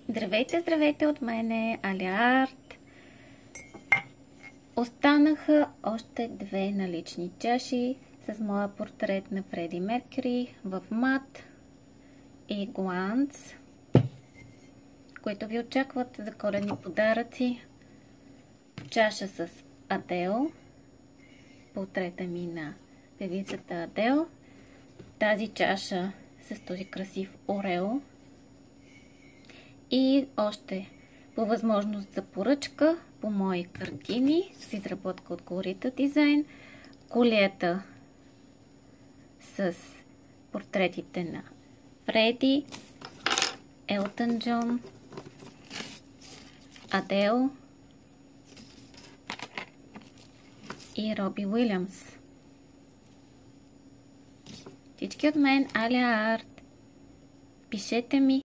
Здравейте, здравейте от мене, Аля Арт. Останаха още две налични чаши с моя портрет на Фреди Меркюри в мат и гланц, които ви очакват за коледни подаръци. Чаша с Адел, портрета ми на певицата Адел. Тази чаша с този красив ореол. И още по възможност за поръчка по мои картини с изработка от Колорита дизайн, колета с портретите на Фреди, Елтън Джон, Адел и Роби Уилямс. Всички от мен, Аля Арт. Пишете ми